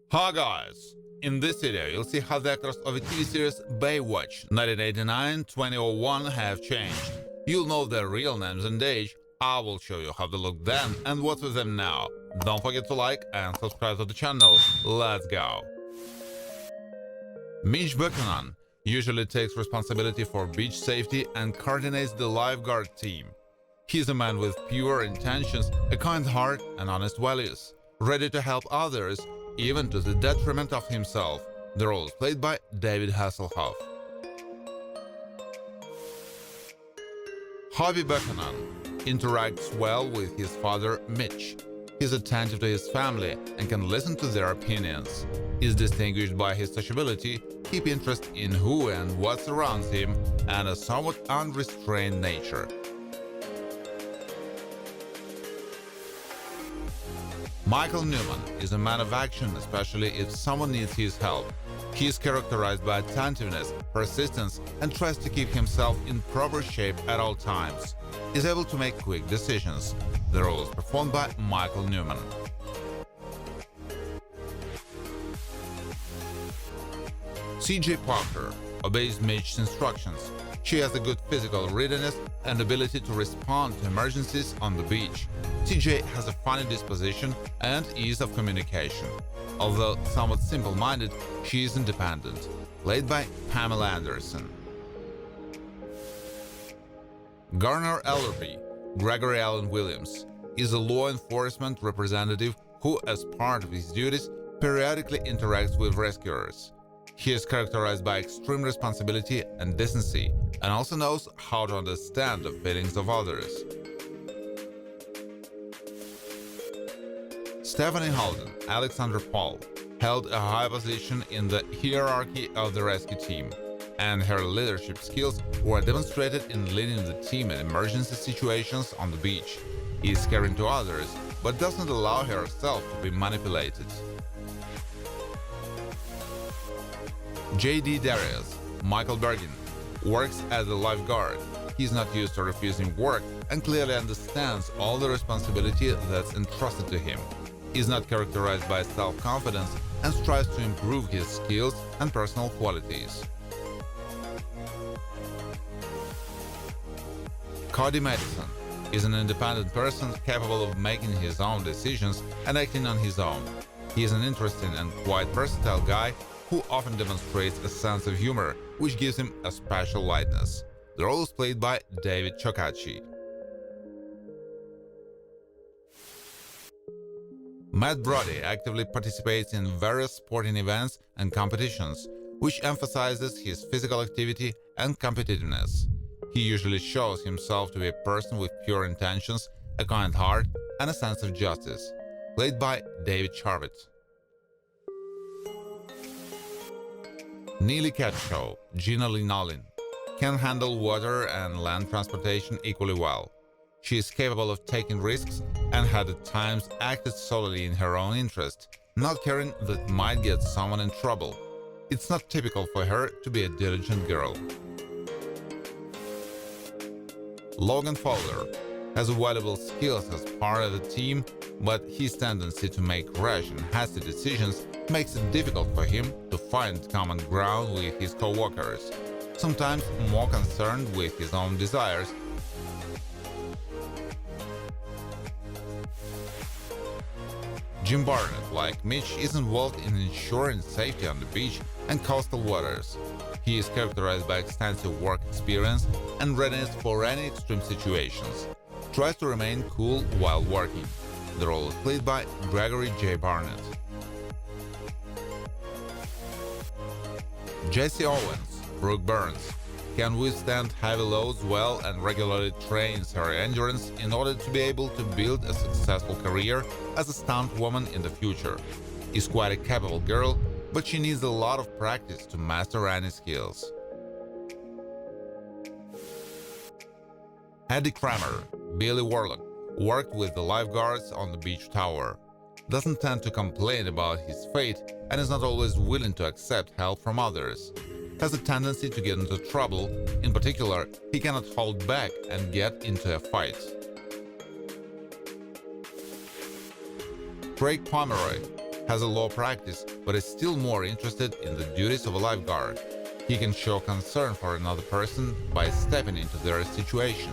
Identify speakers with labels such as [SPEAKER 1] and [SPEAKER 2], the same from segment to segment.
[SPEAKER 1] Hi guys! In this video, you'll see how the actors of the TV series Baywatch 1989-2001 have changed. You'll know their real names and age. I will show you how they look then and what's with them now. Don't forget to like and subscribe to the channel. Let's go! Mitch Buchanan usually takes responsibility for beach safety and coordinates the lifeguard team. He's a man with pure intentions, a kind heart and honest values, ready to help others, even to the detriment of himself. The role is played by David Hasselhoff. Hobby Buchanan interacts well with his father, Mitch. He's attentive to his family and can listen to their opinions. He's distinguished by his sociability, deep interest in who and what surrounds him, and a somewhat unrestrained nature. Michael Newman is a man of action, especially if someone needs his help. He is characterized by attentiveness, persistence, and tries to keep himself in proper shape at all times. He's able to make quick decisions. The role is performed by Michael Newman. C.J. Parker obeys Mitch's instructions. She has a good physical readiness and ability to respond to emergencies on the beach. CJ has a funny disposition and ease of communication. Although somewhat simple-minded, she is independent. Played by Pamela Anderson. Garner Ellerby, Gregory Allen Williams, is a law enforcement representative who, as part of his duties, periodically interacts with rescuers. He is characterized by extreme responsibility and decency, and also knows how to understand the feelings of others. Stephanie Holden, Alexander Paul, held a high position in the hierarchy of the rescue team, and her leadership skills were demonstrated in leading the team in emergency situations on the beach. He is caring to others, but doesn't allow herself to be manipulated. J.D. Darius, Michael Bergin, works as a lifeguard. He's not used to refusing work and clearly understands all the responsibility that's entrusted to him. He's not characterized by self-confidence and strives to improve his skills and personal qualities. Cody Madison is an independent person capable of making his own decisions and acting on his own. He is an interesting and quite versatile guy who often demonstrates a sense of humor, which gives him a special lightness. The role is played by David Chokachi. Matt Brody actively participates in various sporting events and competitions, which emphasizes his physical activity and competitiveness. He usually shows himself to be a person with pure intentions, a kind heart, and a sense of justice. Played by David Charvet. Neely Catshaw, Gina Linolin, can handle water and land transportation equally well. She is capable of taking risks and had at times acted solely in her own interest, not caring that might get someone in trouble. It's not typical for her to be a diligent girl. Logan Fowler has valuable skills as part of the team, but his tendency to make rash and hasty decisions makes it difficult for him to find common ground with his co-workers, sometimes more concerned with his own desires. Jim Barnett, like Mitch, is involved in ensuring safety on the beach and coastal waters. He is characterized by extensive work experience and readiness for any extreme situations. Tries to remain cool while working. The role is played by Gregory J. Barnett. Jesse Owens, Brooke Burns, can withstand heavy loads well and regularly trains her endurance in order to be able to build a successful career as a stunt woman in the future. Is quite a capable girl, but she needs a lot of practice to master any skills. Eddie Kramer, Billy Warlock, worked with the lifeguards on the beach tower. Doesn't tend to complain about his fate and is not always willing to accept help from others. Has a tendency to get into trouble. In particular, he cannot hold back and get into a fight. Craig Pomeroy has a law practice but is still more interested in the duties of a lifeguard. He can show concern for another person by stepping into their situation.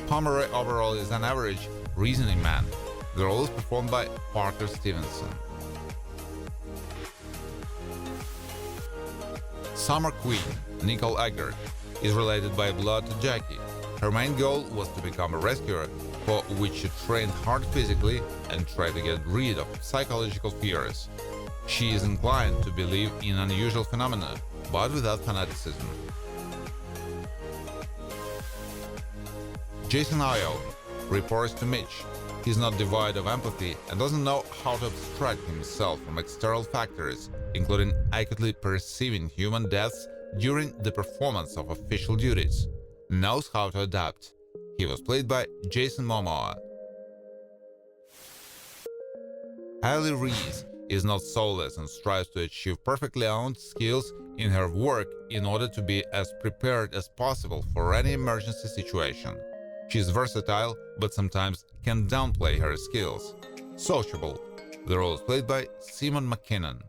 [SPEAKER 1] Pomeroy overall is an average, reasoning man. The role is performed by Parker Stevenson. Summer Queen, Nicole Eggert, is related by blood to Jackie. Her main goal was to become a rescuer, for which she trained hard physically and tried to get rid of psychological fears. She is inclined to believe in unusual phenomena, but without fanaticism. Jason Io reports to Mitch. He's not devoid of empathy and doesn't know how to abstract himself from external factors, including acutely perceiving human deaths during the performance of official duties. Knows how to adapt. He was played by Jason Momoa. Hailey Reese is not soulless and strives to achieve perfectly honed skills in her work in order to be as prepared as possible for any emergency situation. She is versatile, but sometimes can downplay her skills. Sociable. The role is played by Simon McKinnon.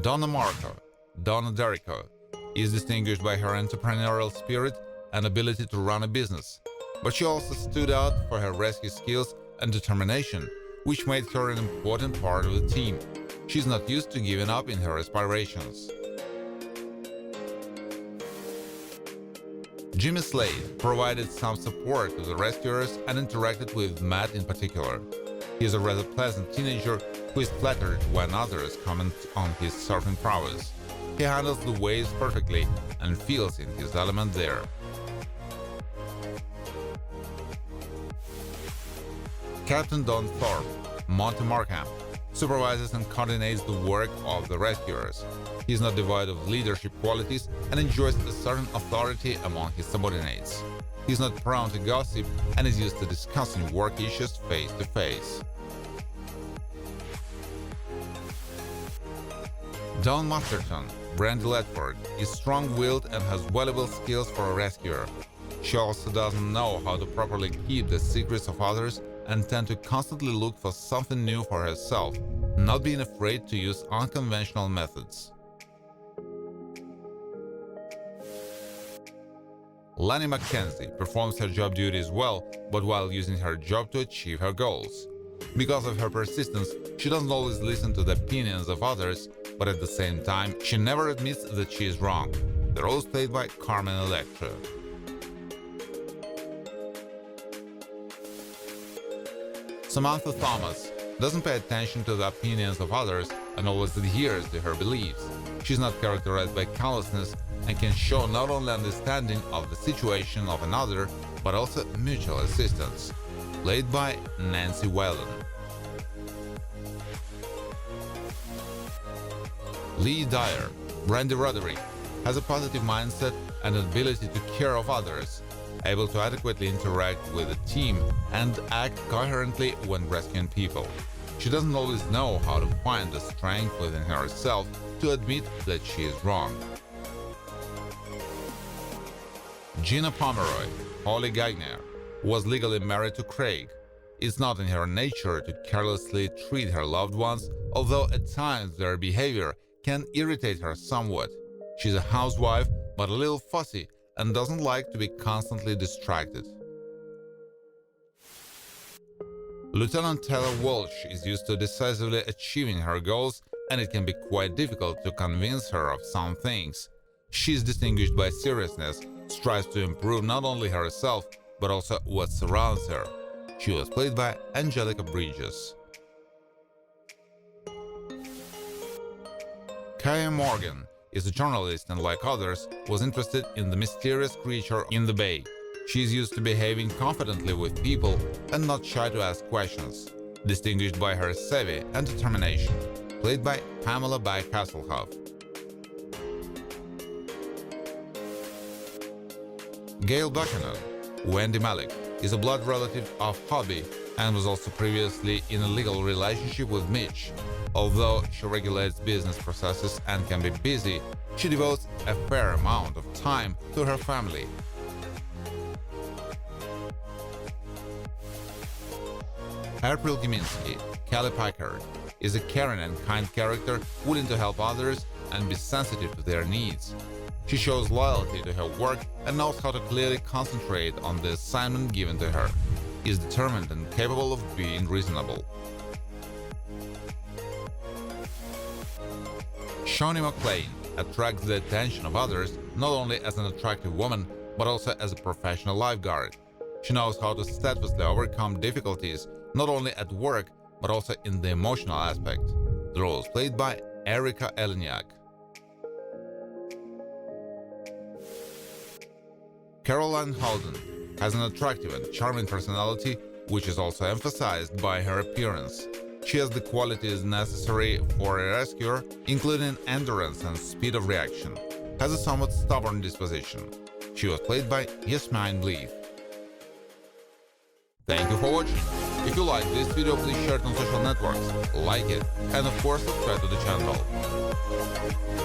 [SPEAKER 1] Donna Marco, Donna Derrico, is distinguished by her entrepreneurial spirit and ability to run a business, but she also stood out for her rescue skills and determination, which made her an important part of the team. She's not used to giving up in her aspirations. Jimmy Slade provided some support to the rescuers and interacted with Matt in particular. He is a rather pleasant teenager who is flattered when others comment on his surfing prowess. He handles the waves perfectly and feels in his element there. Captain Don Thorpe, Monty Markham, supervises and coordinates the work of the rescuers. He is not devoid of leadership qualities and enjoys a certain authority among his subordinates. He is not prone to gossip and is used to discussing work issues face to face. Dawn Masterton, Brandy Ledford, is strong-willed and has valuable skills for a rescuer. She also doesn't know how to properly keep the secrets of others and tends to constantly look for something new for herself, not being afraid to use unconventional methods. Lani McKenzie performs her job duties well, but while using her job to achieve her goals. Because of her persistence, she doesn't always listen to the opinions of others, but at the same time, she never admits that she is wrong. The role is played by Carmen Electra. Samantha Thomas doesn't pay attention to the opinions of others and always adheres to her beliefs. She's not characterized by callousness and can show not only understanding of the situation of another, but also mutual assistance. Played by Nancy Whalen. Lee Dyer, Brandy Roderick, has a positive mindset and an ability to care of others, able to adequately interact with the team and act coherently when rescuing people. She doesn't always know how to find the strength within herself to admit that she is wrong. Gina Pomeroy, Holly Gagner, was legally married to Craig. It's not in her nature to carelessly treat her loved ones, although at times their behavior can irritate her somewhat. She's a housewife, but a little fussy and doesn't like to be constantly distracted. Lieutenant Taylor Walsh is used to decisively achieving her goals, and it can be quite difficult to convince her of some things. She's distinguished by seriousness, strives to improve not only herself, but also what surrounds her. She was played by Angelica Bridges. Kaya Morgan is a journalist and, like others, was interested in the mysterious creature in the bay. She is used to behaving confidently with people and not shy to ask questions, distinguished by her savvy and determination. Played by Pamela By Hasselhoff. Gail Buchanan, Wendy Malick, is a blood relative of Hobby and was also previously in a legal relationship with Mitch. Although she regulates business processes and can be busy, she devotes a fair amount of time to her family. April Giminski, Kelly Packard is a caring and kind character, willing to help others and be sensitive to their needs. She shows loyalty to her work and knows how to clearly concentrate on the assignment given to her. Is determined and capable of being reasonable. Shawnee MacLaine attracts the attention of others not only as an attractive woman, but also as a professional lifeguard. She knows how to steadfastly overcome difficulties, not only at work, but also in the emotional aspect. The role is played by Erika Eleniak. Caroline Holden has an attractive and charming personality, which is also emphasized by her appearance. She has the qualities necessary for a rescuer, including endurance and speed of reaction. Has a somewhat stubborn disposition. She was played by Yasmin Bleeth. Thank you for watching. If you like this video, please share it on social networks, like it, and of course subscribe to the channel.